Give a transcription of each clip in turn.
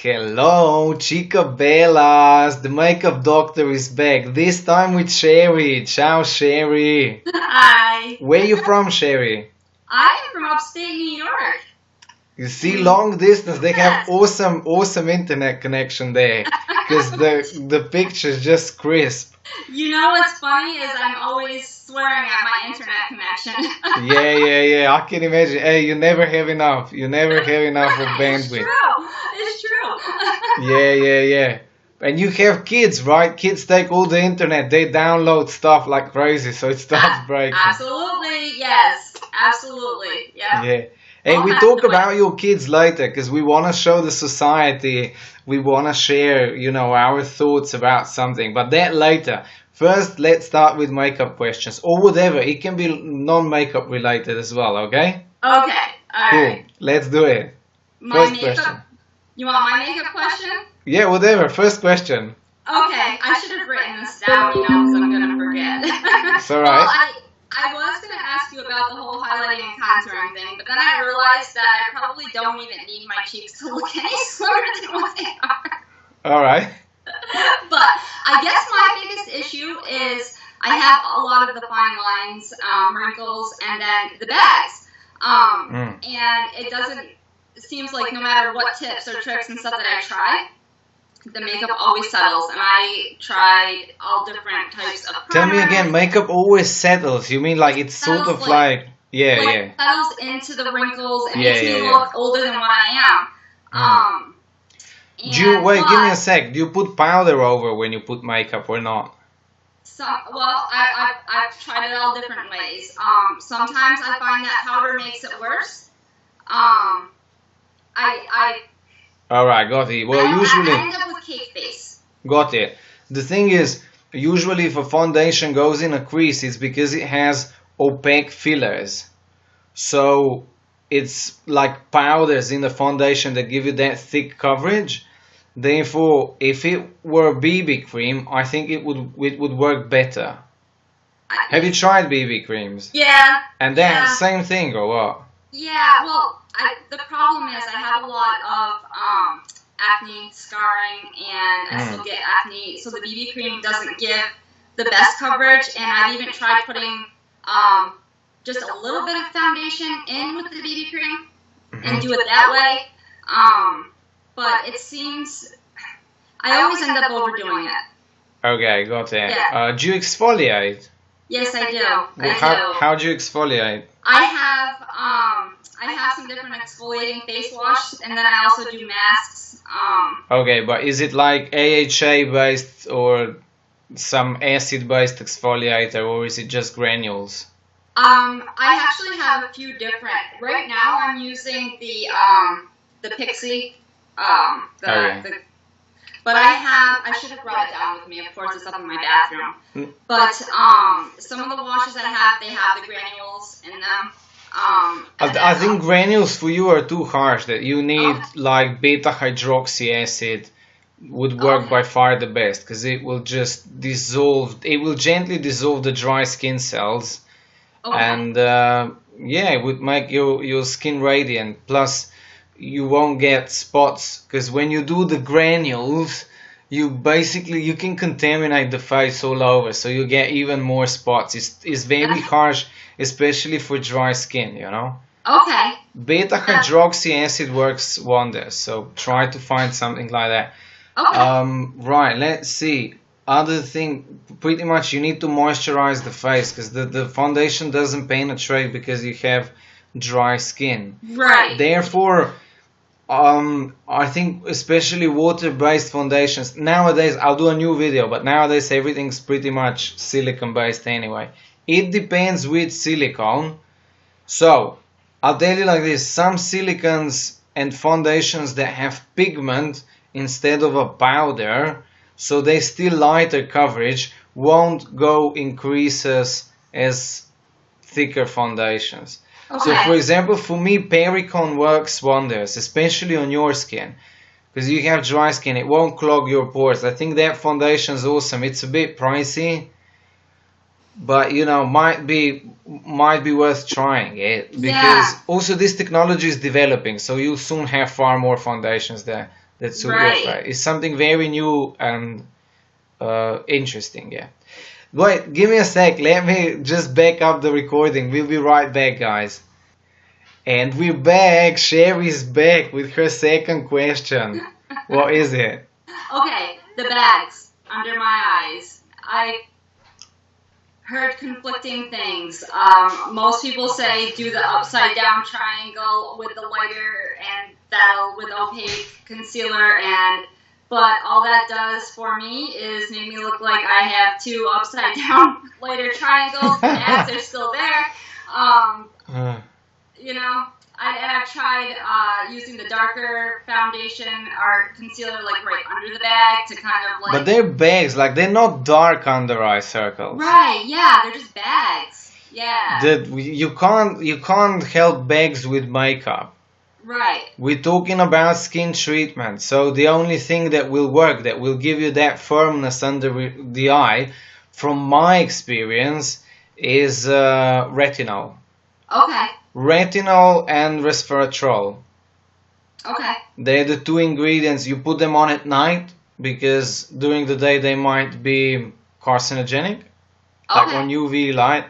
Hello, Chica Bellas. The makeup doctor is back. This time with Sheri. Ciao, Sheri. Hi. Where you from, Sheri? I am from upstate New York. You see, long distance. They have Yes. awesome internet connection there. Because the picture's just crisp. You know what's funny is I'm always swearing at my internet connection. Yeah. I can imagine. Hey, you never have enough. You never have enough of It's bandwidth. true. It's true. Yeah. And you have kids, right? Kids take all the internet. They download stuff like crazy, so it starts breaking. Absolutely. Yes. Absolutely. Yeah. Yeah. Hey, All we has talk to about your kids later because we want to show the society. We want to share, our thoughts about something. But that later. First, let's start with makeup questions or whatever. It can be non-makeup related as well, okay? Okay. All right. Cool. Let's do it. My First makeup. question. You want my makeup question? Yeah, whatever. First question. Okay. I should have written this down, because I'm gonna forget. It's all right. Well, I was gonna ask you about the whole highlighting and contouring thing, but then I realized that I probably don't even need my cheeks to look any smarter than what they are. All right. But I guess my biggest issue is I have a lot of the fine lines, wrinkles, and then the bags. And it seems like no matter what tips or tricks and stuff that I try, the makeup always settles. And I tried all different types of Tell me primers. again, makeup always settles. You mean like it's sort Settles of like yeah. Like settles into the wrinkles and Yeah, makes me yeah. look older than what I am. Do you wait? Give me a but sec. Do you put powder over when you put makeup or not? I've tried it all different ways. Sometimes I find that powder makes it worse. I All right, got it. Well, I usually end up with cake face. got it. The thing is, usually if a foundation goes in a crease, it's because it has opaque fillers. So it's like powders in the foundation that give you that thick coverage. Therefore, if it were BB cream, I think it would work better. Have you tried BB creams? Yeah. And then Yeah. same thing or what? Yeah. Well, the problem is I have a lot of acne, scarring, and I still get acne. So the BB cream doesn't give the best coverage, and I've even tried putting just a little bit of foundation in with the BB cream and do it that way. But it seems I always end up overdoing it. Okay, got it. Yeah. Do you exfoliate? Yes, I do. How do you exfoliate? I have some different exfoliating face washes, and then I also do masks. Okay, but is it like AHA based or some acid based exfoliator, or is it just granules? I actually have a few different. Right now, I'm using the Pixie. But I should have brought it down with me. Of course, it's up in my bathroom. But some of the washes I have, they have the granules in them. I think granules for you are too harsh. That you need like beta hydroxy acid would work by far the best because it will just dissolve. It will gently dissolve the dry skin cells, and it would make your skin radiant. Plus, you won't get spots because when you do the granules, you can contaminate the face all over, so you get even more spots. It's very harsh, especially for dry skin, Okay. Beta hydroxy acid works wonders, so try to find something like that. Okay. Right, let's see. Other thing, pretty much you need to moisturize the face because the foundation doesn't penetrate because you have dry skin. Right. Therefore, I think especially water-based foundations, nowadays, I'll do a new video, but nowadays everything's pretty much silicone-based anyway. It depends which silicone. So, I'll tell you like this, some silicones and foundations that have pigment instead of a powder, so they still lighter coverage, won't go in creases as thicker foundations. Okay. So for example, for me, Pericone works wonders, especially on your skin. Because you have dry skin, it won't clog your pores. I think that foundation is awesome. It's a bit pricey, but might be worth trying it. Because also this technology is developing, so you'll soon have far more foundations that that suit your face. It's something very new and interesting, yeah. Wait, give me a sec. Let me just back up the recording. We'll be right back, guys. And we're back. Sheri's back with her second question. What is it? Okay, the bags under my eyes. I heard conflicting things. Most people say do the upside down triangle with the lighter and that'll with opaque concealer, but all that does for me is make me look like I have two upside down lighter triangles. The bags are still there. You know, I've tried using the darker foundation or concealer like right under the bag to kind of like. But they're bags, like they're not dark under eye circles. Right? Yeah, they're just bags. Yeah. You can't help bags with makeup. Right. We're talking about skin treatment, so the only thing that will work, that will give you that firmness under the eye, from my experience, is retinol. Okay. Retinol and resveratrol. Okay. They're the two ingredients. You put them on at night because during the day they might be carcinogenic, like on UV light.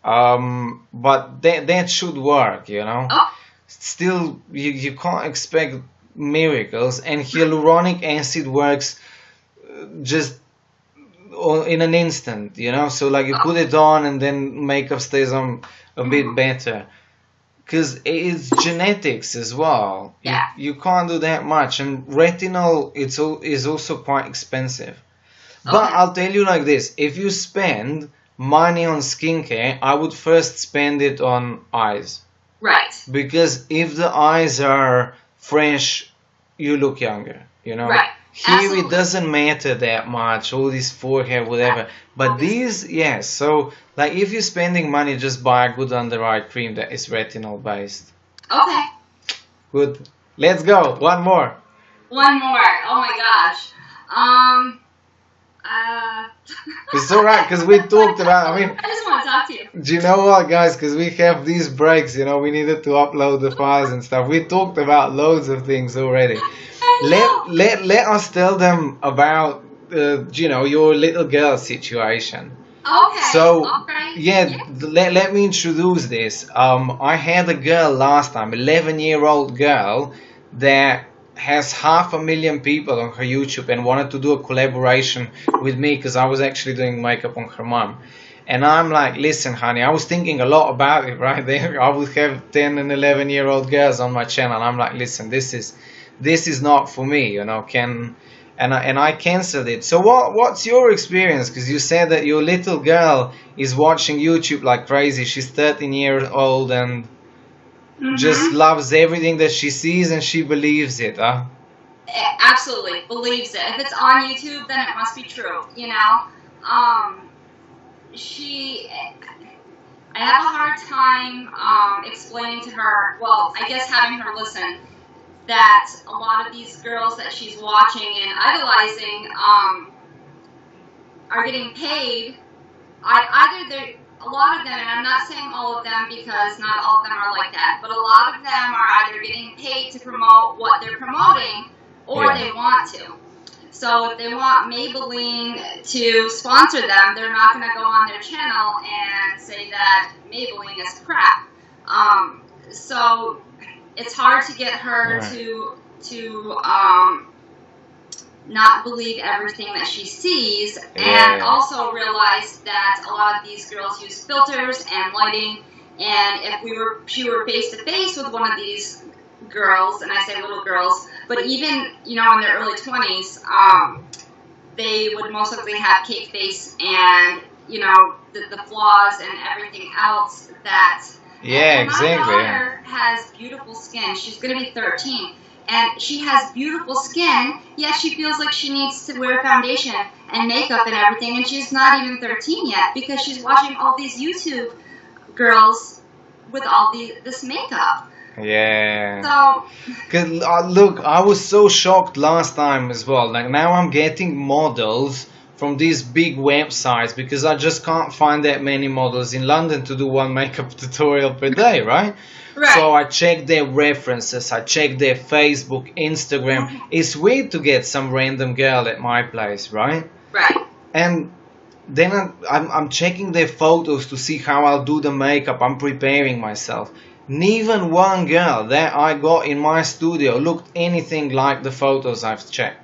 But that should work, you know. Oh. Still, you can't expect miracles, and hyaluronic acid works just in an instant, you know. So like you put it on and then makeup stays on a bit better. Because it's genetics as well. Yeah. You can't do that much. And retinol is also quite expensive. But I'll tell you like this. If you spend money on skincare, I would first spend it on eyes. Right. Because if the eyes are fresh, you look younger. You know? Right. Here Absolutely. it doesn't matter that much, all this forehead, whatever. But these, yes. So, like, if you're spending money, just buy a good under eye cream that is retinol based. Okay. Good. Let's go. One more. One more. Oh my gosh. It's alright, because we talked about, I mean, I just want to talk to you. do you know what, guys? Because we have these breaks, you know, we needed to upload the files and stuff. We talked about loads of things already. Let us tell them about, you know, your little girl situation. Okay. So, okay. yeah, let me introduce this. I had a girl last time, 11-year-old girl, that has 500,000 people on her YouTube and wanted to do a collaboration with me because I was actually doing makeup on her mom. And I'm like, listen, honey, I was thinking a lot about it right there. I would have 10 and 11-year-old girls on my channel. I'm like, listen, this is not for me, you know. And I cancelled it. So what's your experience? Because you said that your little girl is watching YouTube like crazy. She's 13 years old and just loves everything that she sees and she believes it, huh? Absolutely believes it. If it's on YouTube, then it must be true. You know, I have a hard time explaining to her. Well, I guess having her listen that a lot of these girls that she's watching and idolizing are getting paid. A lot of them, and I'm not saying all of them because not all of them are like that, but a lot of them are either getting paid to promote what they're promoting or they want to. So if they want Maybelline to sponsor them, they're not going to go on their channel and say that Maybelline is crap. So it's hard to get her to not believe everything that she sees, and also realize that a lot of these girls use filters and lighting, and if she were face to face with one of these girls, and I say little girls, but even, you know, in their early 20s, they would most likely have cake face and, you know, the flaws and everything else that... Yeah, exactly. My daughter has beautiful skin. She's going to be 13. And she has beautiful skin, yet she feels like she needs to wear foundation and makeup and everything, and she's not even 13 yet because she's watching all these YouTube girls with all this makeup. Yeah. So... Cause, look, I was so shocked last time as well. Like, now I'm getting models from these big websites because I just can't find that many models in London to do one makeup tutorial per day, right? Right. So I check their references, I check their Facebook, Instagram. It's weird to get some random girl at my place, right? Right. And then I'm checking their photos to see how I'll do the makeup. I'm preparing myself. Even one girl that I got in my studio looked anything like the photos I've checked.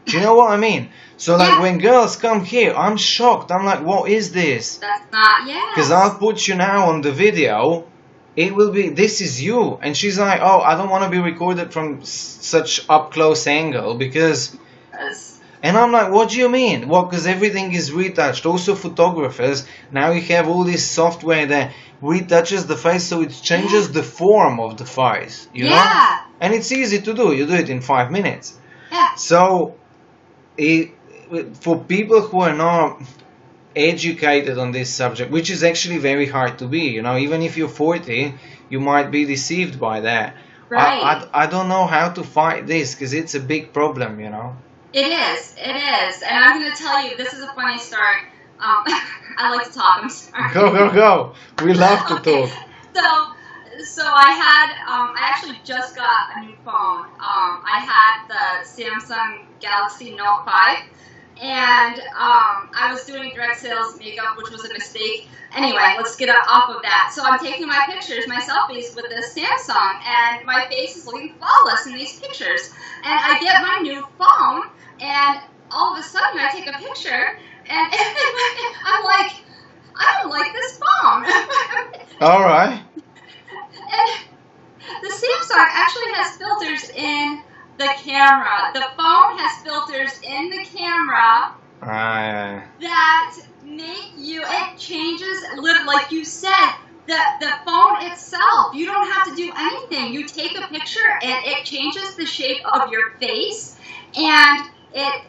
Do you know what I mean? So like when girls come here, I'm shocked. I'm like, what is this? That's not, yeah. Because I'll put you now on the video. It will be, this is you. And she's like, oh, I don't want to be recorded from such up close angle because... And I'm like, what do you mean? Well, because everything is retouched. Also photographers, now you have all this software that retouches the face so it changes the form of the face. You know? And it's easy to do. You do it in 5 minutes. Yeah. So, for people who are not educated on this subject, which is actually very hard to be, you know, even if you're 40, you might be deceived by that. Right. I don't know how to fight this because it's a big problem, you know. It is. And I'm going to tell you, this is a funny story. I like to talk, I'm sorry. Go. We love to talk. So I actually just got a new phone. I had the Samsung Galaxy Note 5, and I was doing direct sales makeup, which was a mistake. Anyway, let's get off of that. So I'm taking my pictures, my selfies with this Samsung, and my face is looking flawless in these pictures. And I get my new phone, and all of a sudden I take a picture, and I'm like, I don't like this phone. All right. And the Samsung actually has filters in the camera. The phone has filters in the camera that make you, it changes, like you said, the phone itself. You don't have to do anything. You take a picture and it changes the shape of your face, and it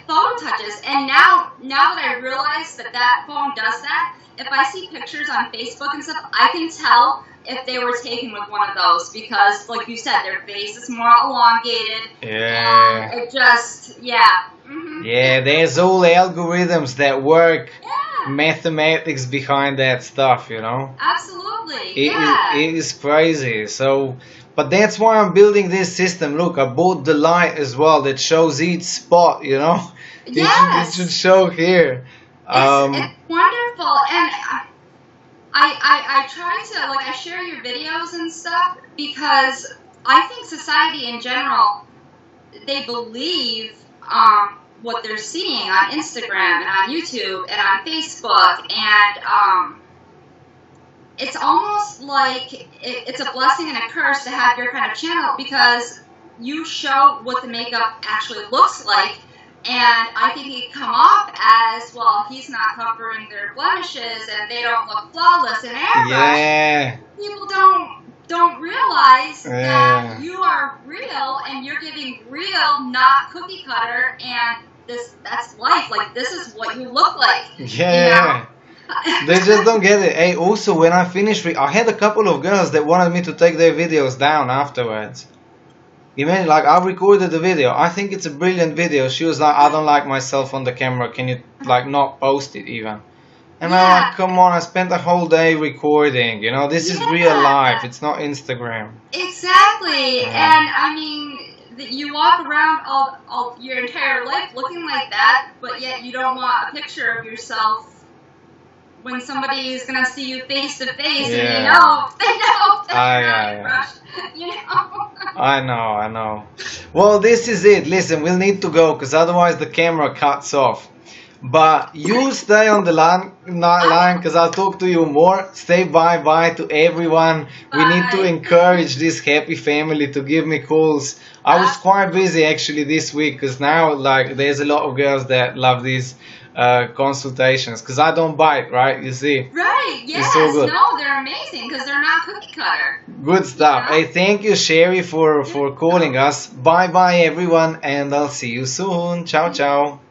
phone touches. And now that I realize that phone does that, if I see pictures on Facebook and stuff, I can tell if they were taken with one of those because, like you said, their face is more elongated. Yeah. And it just, Yeah, there's all algorithms that work, mathematics behind that stuff, you know. Absolutely. It is crazy. So, but that's why I'm building this system. Look, I bought the light as well that shows each spot, you know. It should show here. It's wonderful, and I try to, I share your videos and stuff because I think society in general, they believe what they're seeing on Instagram and on YouTube and on Facebook, and it's almost like it's a blessing and a curse to have your kind of channel because you show what the makeup actually looks like. And I think it come off as, well, he's not covering their blemishes and they don't look flawless and airbrushed. Yeah. People don't realize that you are real and you're giving real, not cookie cutter, and that's life. Like, this is what you look like. Yeah. You know? They just don't get it. Hey, also, when I finished, I had a couple of girls that wanted me to take their videos down afterwards. Imagine, I recorded the video. I think it's a brilliant video. She was like, I don't like myself on the camera. Can you, not post it even? And I'm like, come on, I spent the whole day recording. You know, this is real life. It's not Instagram. Exactly. And, I mean, you walk around all your entire life looking like that, but yet you don't want a picture of yourself when somebody is going to see you face to face and they know that you know. I know. Well, this is it. Listen, we'll need to go because otherwise the camera cuts off. But you stay on the line because I'll talk to you more. Say bye-bye to everyone. Bye. We need to encourage this happy family to give me calls. I was quite busy actually this week because now there's a lot of girls that love these consultations because I don't bite, right? You see? Right, yes. It's so good. No, they're amazing because they're not cookie cutter. Good stuff. Yeah. Hey, thank you, Sheri, for calling us. Bye-bye, everyone, and I'll see you soon. Ciao, ciao.